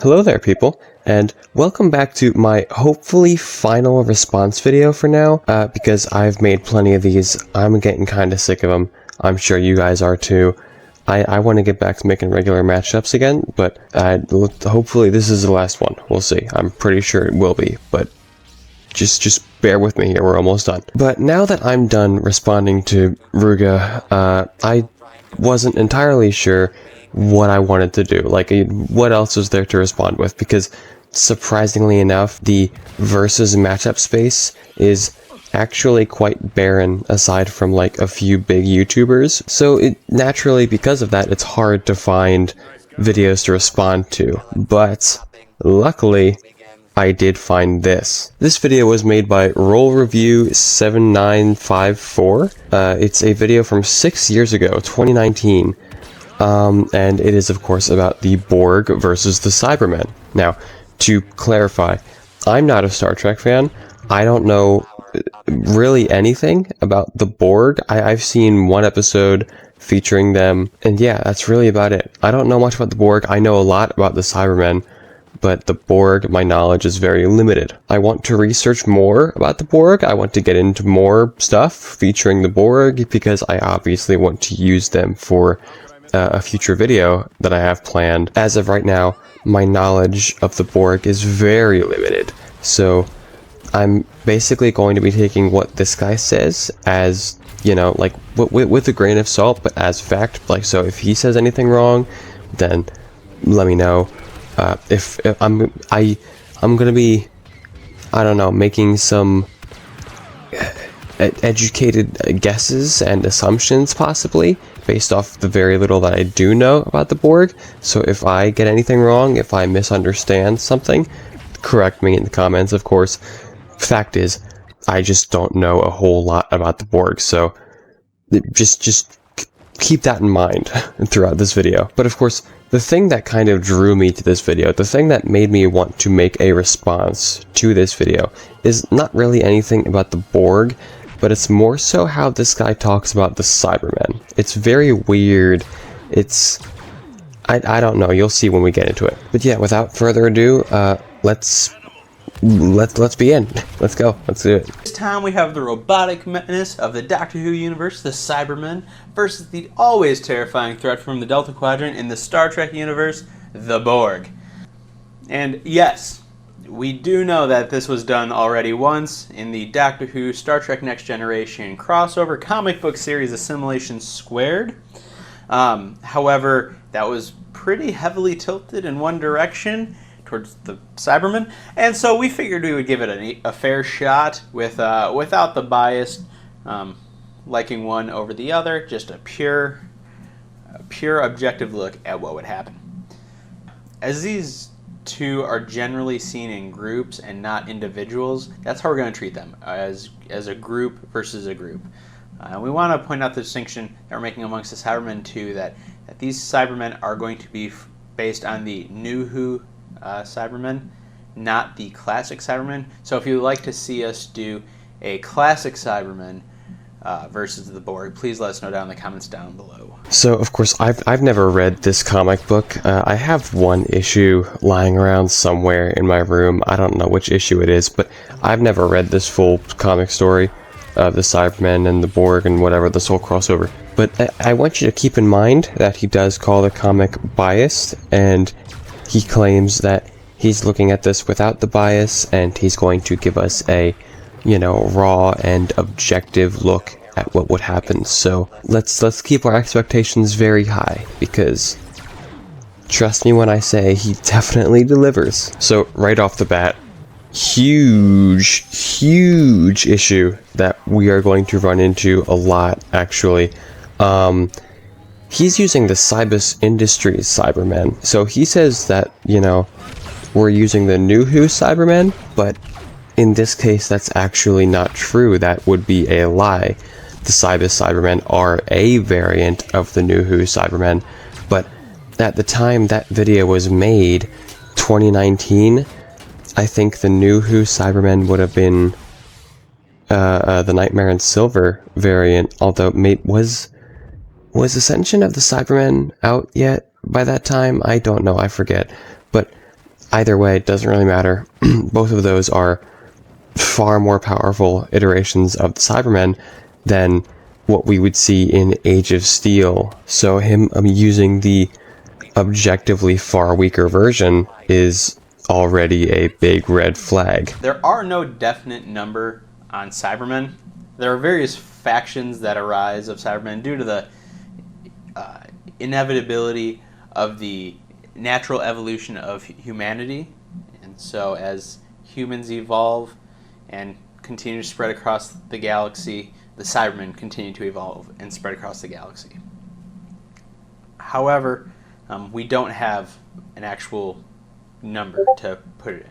Hello there, people, and welcome back to my hopefully final response video for now, because I've made plenty of these. I'm getting kind of sick of them. I'm sure you guys are too. I want to get back to making regular matchups again, but hopefully this is the last one. We'll see. I'm pretty sure it will be, but just bear with me here. We're almost done. But now that I'm done responding to Ruga, I wasn't entirely sure what I wanted to do, like what else was there to respond with, because surprisingly enough, the versus matchup space is actually quite barren aside from like a few big YouTubers. So naturally, because of that, it's hard to find videos to respond to. But luckily, I did find this. This video was made by Roll Review 7954. It's a video from 6 years ago, 2019. And it is, of course, about the Borg versus the Cybermen. Now, to clarify, I'm not a Star Trek fan. I don't know really anything about the Borg. I've seen one episode featuring them, and yeah, that's really about it. I don't know much about the Borg. I know a lot about the Cybermen, but the Borg, my knowledge is very limited. I want to research more about the Borg. I want to get into more stuff featuring the Borg, because I obviously want to use them for a future video that I have planned. As of right now, my knowledge of the Borg is very limited, so I'm basically going to be taking what this guy says as, you know, like with a grain of salt, but as fact. Like, so if he says anything wrong, then let me know. If I'm gonna be, I don't know, making some educated guesses and assumptions possibly based off the very little that I do know about the Borg. So if I get anything wrong, if I misunderstand something, correct me in the comments, of course. Fact is, I just don't know a whole lot about the Borg, so just keep that in mind throughout this video. But of course, the thing that kind of drew me to this video, the thing that made me want to make a response to this video, is not really anything about the Borg, but it's more so how this guy talks about the Cybermen. It's very weird. It's... I don't know. You'll see when we get into it. But yeah, without further ado, let's begin. Let's go. Let's do it. This time we have the robotic menace of the Doctor Who universe, the Cybermen, versus the always terrifying threat from the Delta Quadrant in the Star Trek universe, the Borg. And yes, we do know that this was done already once in the Doctor Who Star Trek Next Generation crossover comic book series Assimilation Squared. However, that was pretty heavily tilted in one direction, towards the Cybermen, and so we figured we would give it a fair shot without the bias, liking one over the other, just a pure objective look at what would happen. As these two are generally seen in groups and not individuals, that's how we're going to treat them, as a group versus a group. We want to point out the distinction that we're making amongst the Cybermen too, that these Cybermen are going to be based on the New Who Cybermen, not the classic Cybermen. So if you would like to see us do a classic Cybermen versus the Borg, please let us know down in the comments down below. So of course I've never read this comic book. I have one issue lying around somewhere in my room. I don't know which issue it is, but I've never read this full comic story of the Cybermen and the Borg and whatever, this whole crossover. But I want you to keep in mind that he does call the comic biased, and he claims that he's looking at this without the bias, and he's going to give us a, you know, raw and objective look at what would happen. So let's keep our expectations very high, because trust me when I say he definitely delivers. So right off the bat, huge issue that we are going to run into a lot, actually. He's using the Cybus Industries Cybermen. So he says that, you know, we're using the New Who Cybermen, but in this case, that's actually not true. That would be a lie. The Cybus Cybermen are a variant of the New Who Cybermen, but at the time that video was made, 2019, I think the New Who Cybermen would have been the Nightmare in Silver variant, although was Ascension of the Cybermen out yet by that time? I don't know, I forget. But Either way, it doesn't really matter. Both of those are far more powerful iterations of the Cybermen than what we would see in Age of Steel. So him using the objectively far weaker version is already a big red flag. There are no definite number on Cybermen. There are various factions that arise of Cybermen due to the inevitability of the natural evolution of humanity. And so as humans evolve and continue to spread across the galaxy, the Cybermen continue to evolve and spread across the galaxy. However, we don't have an actual number to put it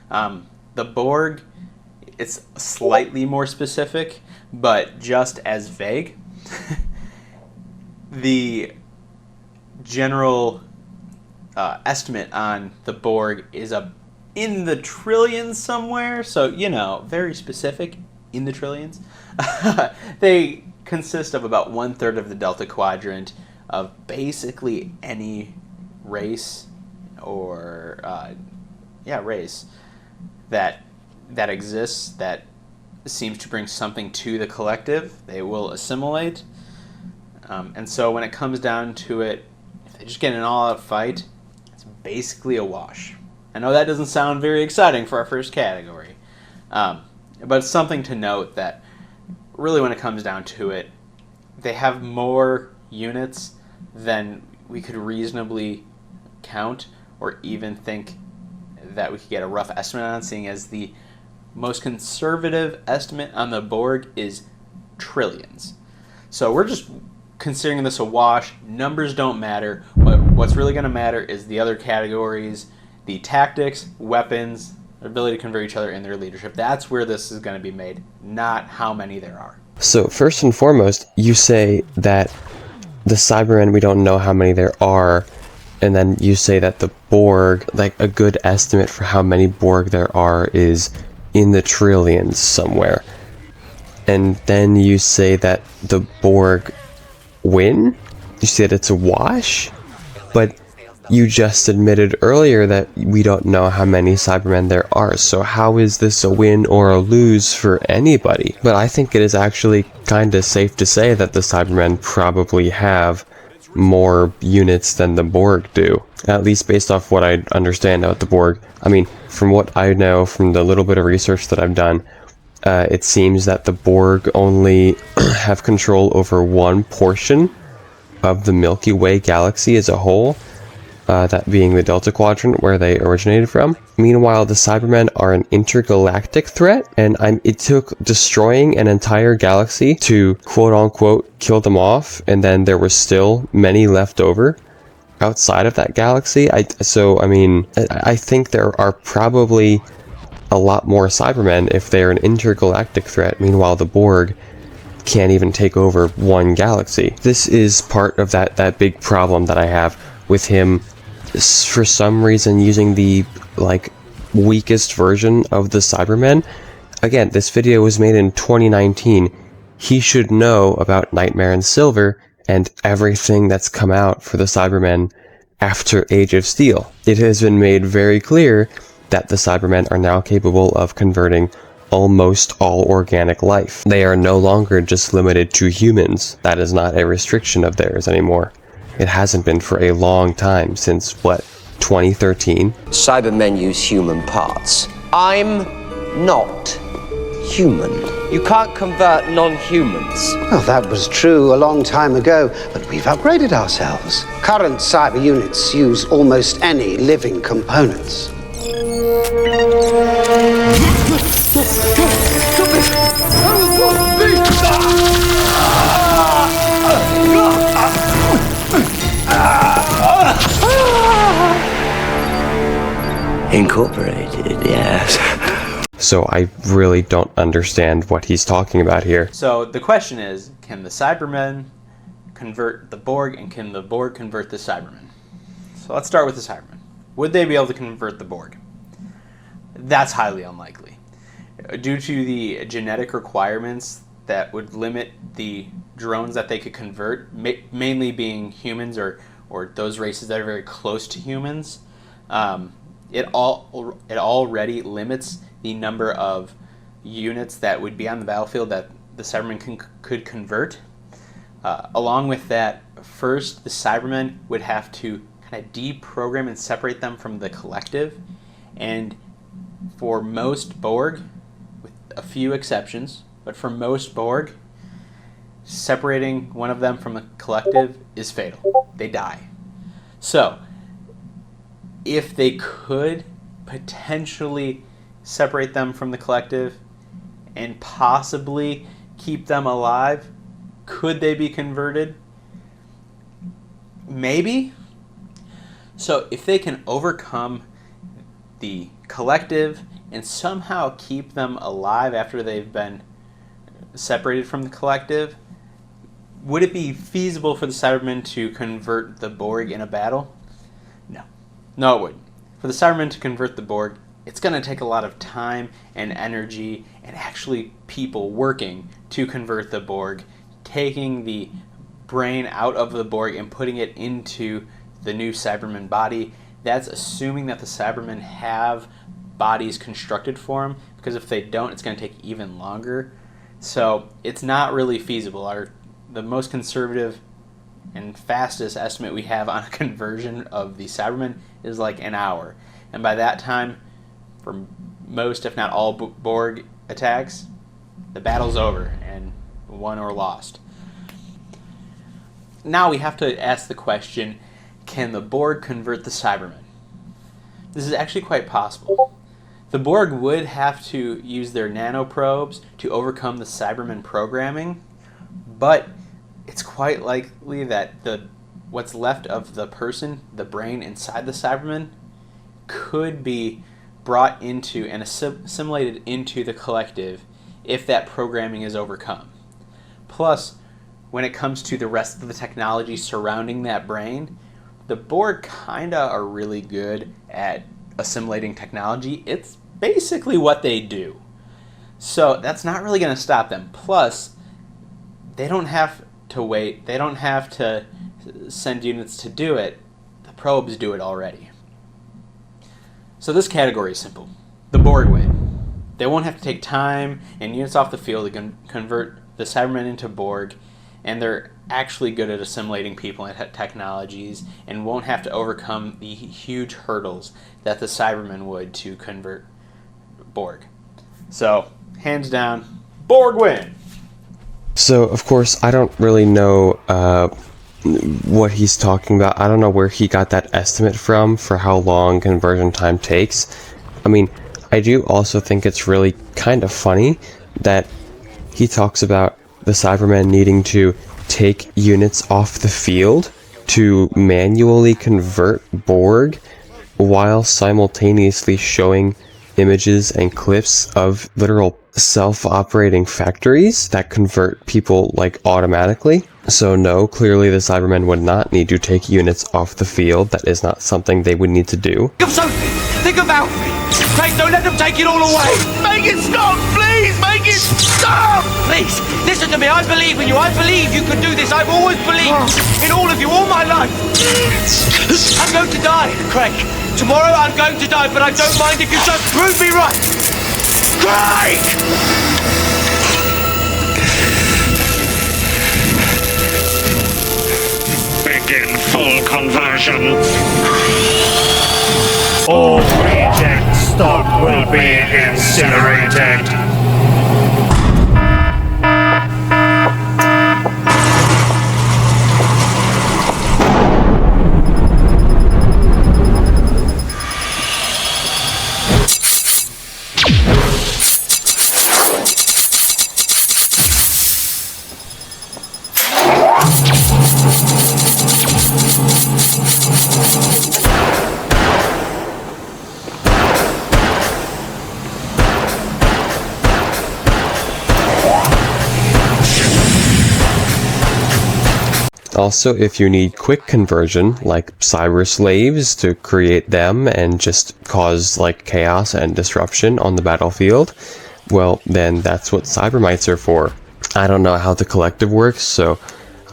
in. The Borg, it's slightly more specific, but just as vague. The general estimate on the Borg is in the trillions somewhere, so, you know, very specific, in the trillions. They consist of about 1/3 of the Delta Quadrant of basically any race or race that exists, that seems to bring something to the collective. They will assimilate, and so when it comes down to it, if they just get in an all-out fight, it's basically a wash. I know that doesn't sound very exciting for our first category, but it's something to note that really when it comes down to it, they have more units than we could reasonably count or even think that we could get a rough estimate on, seeing as the most conservative estimate on the Borg is trillions. So we're just considering this a wash. Numbers don't matter. What's really going to matter is the other categories, the tactics, weapons, their ability to convert each other, and their leadership. That's where this is going to be made, not how many there are. So first and foremost, you say that the Cybermen, we don't know how many there are, and then you say that the Borg, like a good estimate for how many Borg there are is in the trillions somewhere. And then you say that the Borg win? You said it's a wash? But you just admitted earlier that we don't know how many Cybermen there are, so how is this a win or a lose for anybody? But I think it is actually kinda safe to say that the Cybermen probably have more units than the Borg do, at least based off what I understand about the Borg. I mean, from what I know from the little bit of research that I've done, it seems that the Borg only have control over one portion of the Milky Way galaxy as a whole, that being the Delta Quadrant where they originated from. Meanwhile, the Cybermen are an intergalactic threat, and it took destroying an entire galaxy to quote-unquote kill them off, and then there were still many left over outside of that galaxy. I think there are probably a lot more Cybermen if they're an intergalactic threat. Meanwhile, the Borg can't even take over one galaxy. This is part of that big problem that I have with him, for some reason, using the weakest version of the Cybermen. Again, this video was made in 2019. He should know about Nightmare and Silver and everything that's come out for the Cybermen after Age of Steel. It has been made very clear that the Cybermen are now capable of converting almost all organic life. They are no longer just limited to humans. That is not a restriction of theirs anymore. It hasn't been for a long time, since, 2013? Cybermen use human parts. I'm not human. You can't convert non-humans. Well, that was true a long time ago, but we've upgraded ourselves. Current cyber units use almost any living components. Incorporated, yes. So I really don't understand what he's talking about here. So the question is, can the Cybermen convert the Borg, and can the Borg convert the Cybermen? So let's start with the Cybermen. Would they be able to convert the Borg? That's highly unlikely. Due to the genetic requirements that would limit the drones that they could convert, mainly being humans or those races that are very close to humans, it already limits the number of units that would be on the battlefield that the Cybermen could convert. Along with that, first the Cybermen would have to kind of deprogram and separate them from the collective, and for most Borg, with a few exceptions, but for most Borg, separating one of them from the collective is fatal. They die. So, if they could potentially separate them from the collective and possibly keep them alive, could they be converted? Maybe. So if they can overcome the collective and somehow keep them alive after they've been separated from the collective, would it be feasible for the Cybermen to convert the Borg in a battle? No. No, it wouldn't. For the Cybermen to convert the Borg, it's going to take a lot of time and energy and actually people working to convert the Borg, taking the brain out of the Borg and putting it into the new Cyberman body. That's assuming that the Cybermen have bodies constructed for them, because if they don't, it's going to take even longer. So it's not really feasible. The most conservative and fastest estimate we have on a conversion of the Cybermen is like an hour. And by that time, for most, if not all Borg attacks, the battle's over and won or lost. Now we have to ask the question, can the Borg convert the Cybermen? This is actually quite possible. The Borg would have to use their nanoprobes to overcome the Cybermen programming, but it's quite likely that what's left of the person, the brain inside the Cybermen, could be brought into and assimilated into the collective if that programming is overcome. Plus, when it comes to the rest of the technology surrounding that brain, the Borg kinda are really good at assimilating technology. It's basically what they do. So that's not really going to stop them. Plus, they don't have to wait. They don't have to send units to do it. The probes do it already. So this category is simple. The Borg win. They won't have to take time and units off the field to convert the Cybermen into Borg, and they're actually good at assimilating people and technologies and won't have to overcome the huge hurdles that the Cybermen would to convert Borg. So, hands down, Borg win! So, of course, I don't really know what he's talking about. I don't know where he got that estimate from for how long conversion time takes. I mean, I do also think it's really kind of funny that he talks about the Cybermen needing to take units off the field to manually convert Borg while simultaneously showing images and clips of literal self-operating factories that convert people like automatically. So no, clearly the Cybermen would not need to take units off the field. That is not something they would need to do. Think of something! Think about me! Craig, don't let them take it all away! Make it stop! Please! Make it stop! Please, listen to me. I believe in you. I believe you can do this. I've always believed in all of you, all my life. I'm going to die, Craig. Tomorrow I'm going to die, but I don't mind if you just prove me right. Craig! Begin full conversion. All reject stock will be incinerated. Also, if you need quick conversion, like cyber slaves, to create them and just cause like chaos and disruption on the battlefield, well, then that's what cybermites are for. I don't know how the collective works, so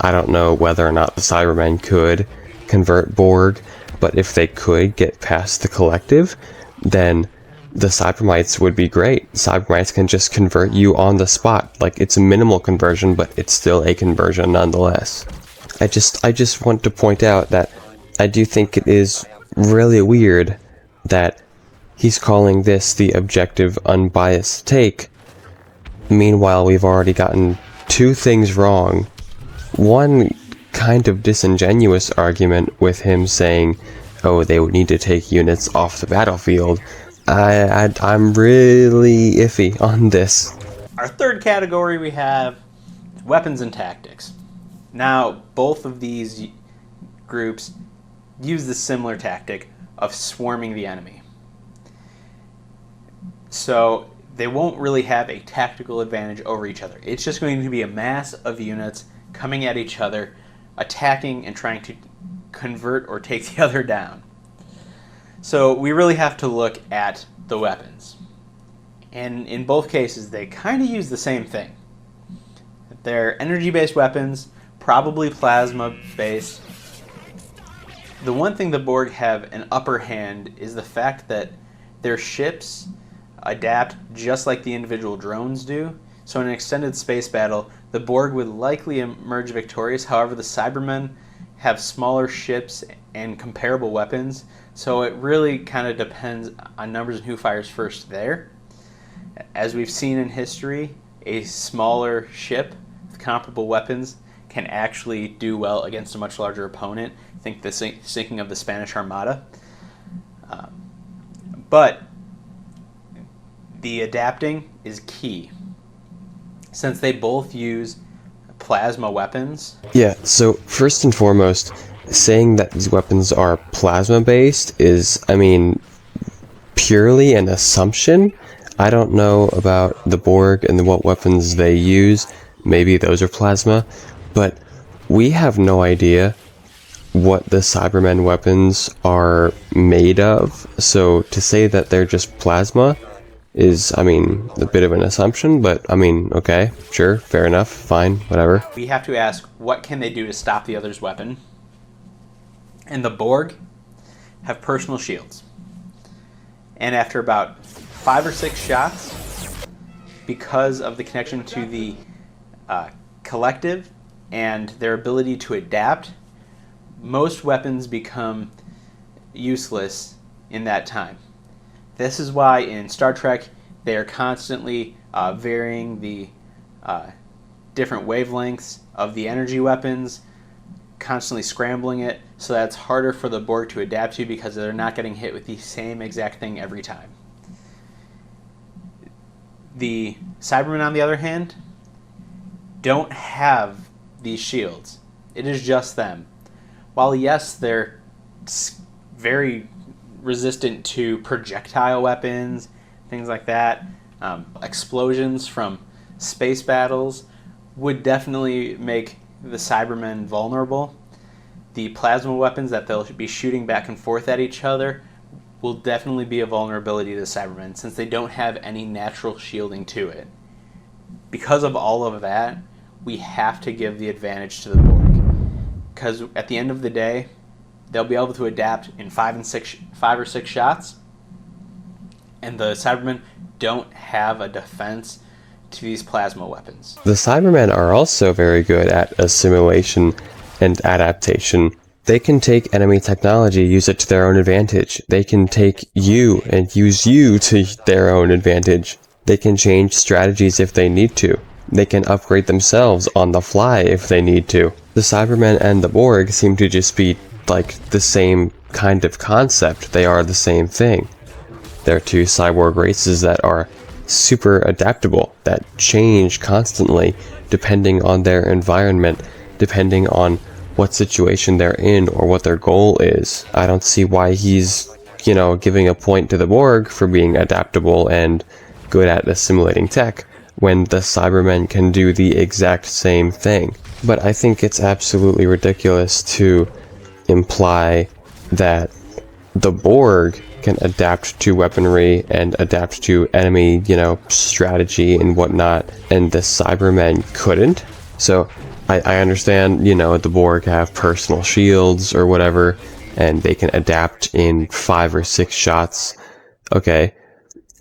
I don't know whether or not the Cybermen could convert Borg, but if they could get past the collective, then the Cybermites would be great. Cybermites can just convert you on the spot. Like, it's a minimal conversion, but it's still a conversion nonetheless. I just want to point out that I do think it is really weird that he's calling this the objective, unbiased take. Meanwhile, we've already gotten two things wrong. One kind of disingenuous argument with him saying, oh, they would need to take units off the battlefield. I'm really iffy on this. Our third category we have weapons and tactics. Now, both of these groups use the similar tactic of swarming the enemy. So they won't really have a tactical advantage over each other. It's just going to be a mass of units coming at each other, attacking and trying to convert or take the other down. So we really have to look at the weapons. And in both cases, they kind of use the same thing. They're energy-based weapons, probably plasma-based. The one thing the Borg have an upper hand is the fact that their ships adapt just like the individual drones do. So in an extended space battle, the Borg would likely emerge victorious. However, the Cybermen have smaller ships and comparable weapons, so it really kind of depends on numbers and who fires first there. As we've seen in history, a smaller ship with comparable weapons can actually do well against a much larger opponent. Think the sinking of the Spanish Armada. But the adapting is key, since they both use plasma weapons. Yeah, so first and foremost, saying that these weapons are plasma-based is, I mean, purely an assumption. I don't know about the Borg and what weapons they use. Maybe those are plasma, but we have no idea what the Cybermen weapons are made of. So to say that they're just plasma is, I mean, a bit of an assumption, but I mean, okay, sure, fair enough, fine, whatever. We have to ask, what can they do to stop the other's weapon? And the Borg have personal shields. And after about 5 or 6 shots, because of the connection to the collective and their ability to adapt, most weapons become useless in that time. This is why in Star Trek they are constantly varying the different wavelengths of the energy weapons, constantly scrambling it, so that it's harder for the Borg to adapt to because they're not getting hit with the same exact thing every time. The Cybermen, on the other hand, don't have these shields. It is just them. While yes, they're very resistant to projectile weapons, things like that, explosions from space battles would definitely make the Cybermen vulnerable. The plasma weapons that they'll be shooting back and forth at each other will definitely be a vulnerability to the Cybermen, since they don't have any natural shielding to it. Because of all of that, we have to give the advantage to the Borg. Because at the end of the day, they'll be able to adapt in 5 or 6 shots, and the Cybermen don't have a defense to these plasma weapons. The Cybermen are also very good at assimilation and adaptation. They can take enemy technology, use it to their own advantage. They can take you and use you to their own advantage. They can change strategies if they need to. They can upgrade themselves on the fly if they need to. The Cybermen and the Borg seem to just be like the same kind of concept. They are the same thing. They're two cyborg races that are super adaptable, that change constantly depending on their environment, depending on what situation they're in or what their goal is. I don't see why he's, giving a point to the Borg for being adaptable and good at assimilating tech when the Cybermen can do the exact same thing. But I think it's absolutely ridiculous to imply that the Borg can adapt to weaponry and adapt to enemy, strategy and whatnot, and the Cybermen couldn't. So I understand, the Borg have personal shields or whatever, and they can adapt in 5 or 6 shots. Okay,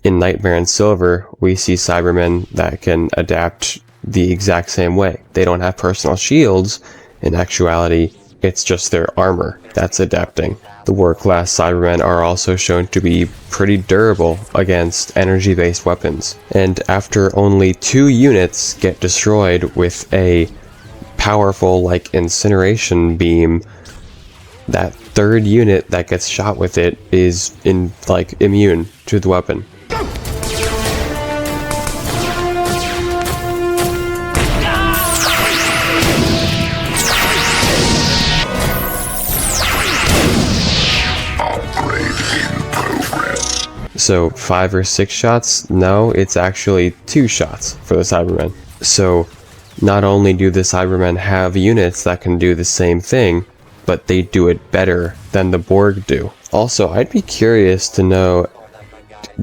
in Nightmare and Silver, we see Cybermen that can adapt the exact same way. They don't have personal shields. In actuality, it's just their armor that's adapting. The Borg-class Cybermen are also shown to be pretty durable against energy-based weapons. And after only 2 units get destroyed with a powerful, like, incineration beam, that 3rd unit that gets shot with it is immune to the weapon. So 5 or 6 shots? No, it's actually 2 shots for the Cybermen. So not only do the Cybermen have units that can do the same thing, but they do it better than the Borg do. Also, I'd be curious to know,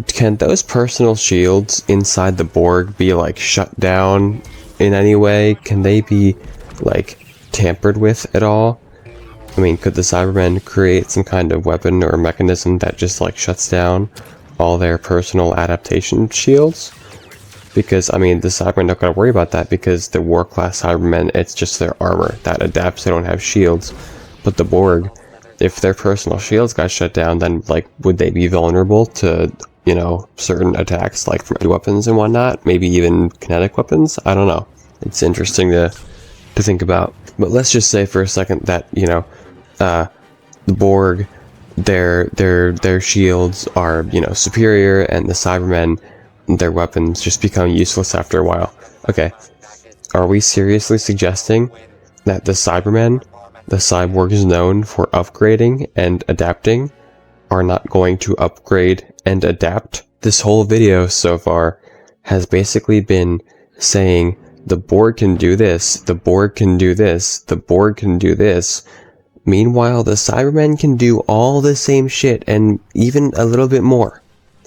can those personal shields inside the Borg be like shut down in any way? Can they be like tampered with at all? I mean, could the Cybermen create some kind of weapon or mechanism that just like shuts down all their personal adaptation shields? Because, I mean, the Cybermen don't gotta worry about that because the War-class Cybermen, it's just their armor that adapts, they don't have shields. But the Borg, if their personal shields got shut down, then, like, would they be vulnerable to, you know, certain attacks, like from weapons and whatnot? Maybe even kinetic weapons? I don't know. It's interesting to think about. But let's just say for a second that, you know, the Borg, their shields are, you know, superior, and the Cybermen, their weapons just become useless after a while. Okay, are we seriously suggesting that the Cybermen, the cyborgs known for upgrading and adapting, are not going to upgrade and adapt? This whole video so far has basically been saying the Borg can do this, the Borg can do this, the Borg can do this. Meanwhile, the Cybermen can do all the same shit and even a little bit more.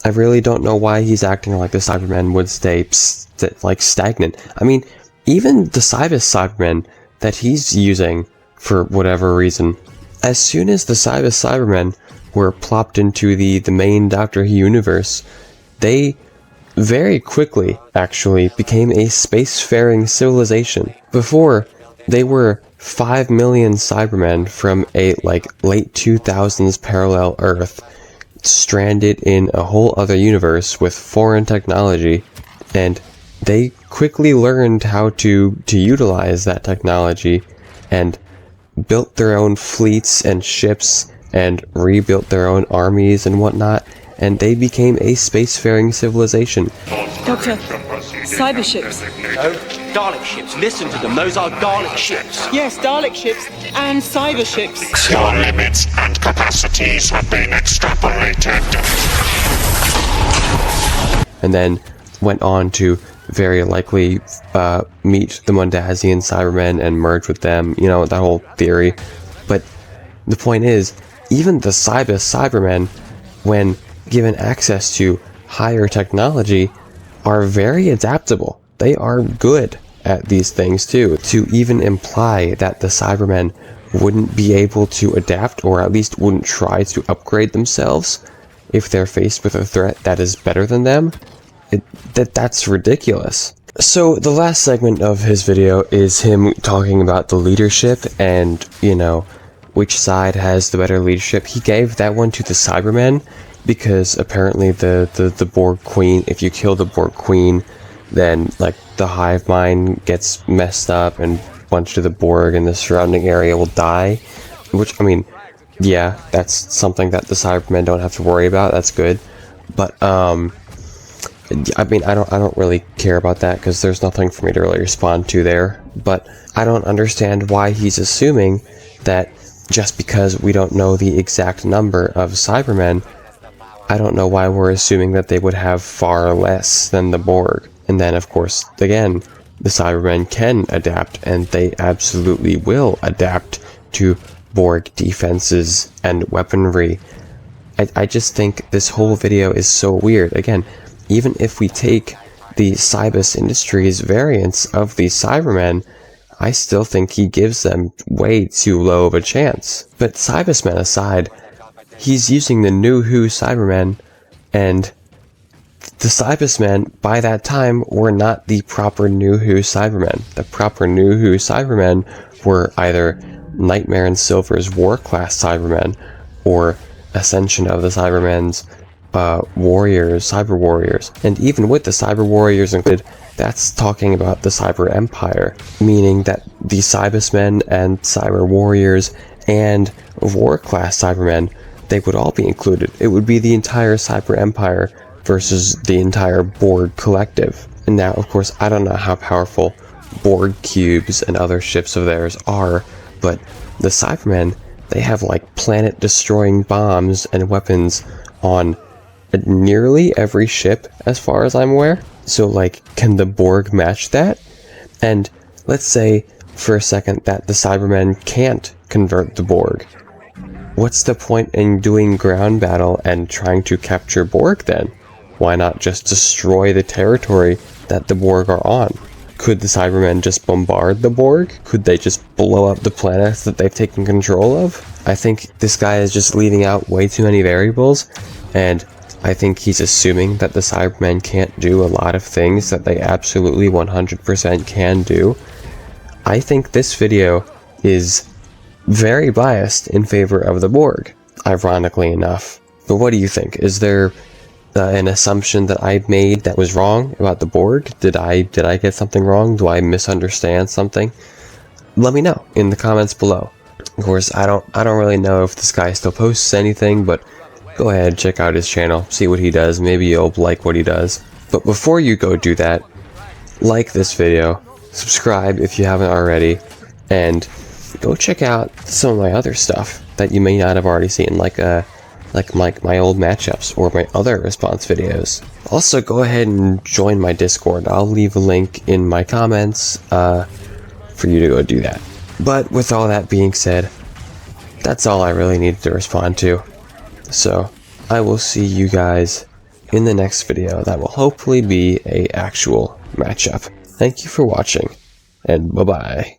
I really don't know why he's acting like the Cybermen would stay stagnant. I mean, even the Cybermen that he's using for whatever reason, as soon as the Cybermen were plopped into the main Doctor Who universe, they very quickly actually became a spacefaring civilization. Before, they were 5 million Cybermen from a late 2000s parallel Earth, stranded in a whole other universe with foreign technology, and they quickly learned how to utilize that technology and built their own fleets and ships and rebuilt their own armies and whatnot, and they became a spacefaring civilization. Doctor, cyber ships. No, Dalek ships. Listen to them. Those are Dalek ships. Yes, Dalek ships and cyber ships. Your limits and capacities have been extrapolated. And then went on to very likely meet the Mundazian Cybermen and merge with them, you know, that whole theory. But the point is, even the Cybermen, when given access to higher technology, are very adaptable. They are good at these things too. To even imply that the Cybermen wouldn't be able to adapt, or at least wouldn't try to upgrade themselves if they're faced with a threat that is better than them, that's ridiculous. So the last segment of his video is him talking about the leadership and, you know, which side has the better leadership. He gave that one to the Cybermen because apparently the Borg Queen, if you kill the Borg Queen, then like the hive mind gets messed up and a bunch of the Borg in the surrounding area will die. Which, I mean, yeah, that's something that the Cybermen don't have to worry about. That's good. But I mean, I don't really care about that because there's nothing for me to really respond to there. But I don't understand why he's assuming that just because we don't know the exact number of Cybermen, I don't know why we're assuming that they would have far less than the Borg. And then, of course, again, the Cybermen can adapt, and they absolutely will adapt to Borg defenses and weaponry. I just think this whole video is so weird. Again, even if we take the Cybus Industries variants of the Cybermen, I still think he gives them way too low of a chance. But Cybermen aside, he's using the New Who Cybermen, and the Cybermen by that time were not the proper New Who Cybermen. The proper New Who Cybermen were either Nightmare and Silver's War-class Cybermen, or Ascension of the Cybermen's warriors, cyber warriors. And even with the cyber warriors included, that's talking about the cyber empire, meaning that the Cybermen and cyber warriors and war-class Cybermen, they would all be included. It would be the entire cyber empire versus the entire Borg collective. And now, of course, I don't know how powerful Borg cubes and other ships of theirs are, but the Cybermen, they have like planet-destroying bombs and weapons on nearly every ship, as far as I'm aware. So, like, can the Borg match that? And let's say, for a second, that the Cybermen can't convert the Borg. What's the point in doing ground battle and trying to capture Borg then? Why not just destroy the territory that the Borg are on? Could the Cybermen just bombard the Borg? Could they just blow up the planets that they've taken control of? I think this guy is just leaving out way too many variables, and I think he's assuming that the Cybermen can't do a lot of things that they absolutely 100% can do. I think this video is very biased in favor of the Borg, ironically enough. But what do you think? Is there an assumption that I made that was wrong about the Borg? Did I get something wrong? Do I misunderstand something? Let me know in the comments below. Of course, I don't really know if this guy still posts anything, but go ahead, check out his channel, see what he does. Maybe you'll like what he does. But before you go do that, like this video, subscribe if you haven't already, and go check out some of my other stuff that you may not have already seen, like my old matchups or my other response videos. Also, go ahead and join my Discord. I'll leave a link in my comments for you to go do that. But with all that being said, that's all I really needed to respond to. So, I will see you guys in the next video that will hopefully be an actual matchup. Thank you for watching, and bye-bye.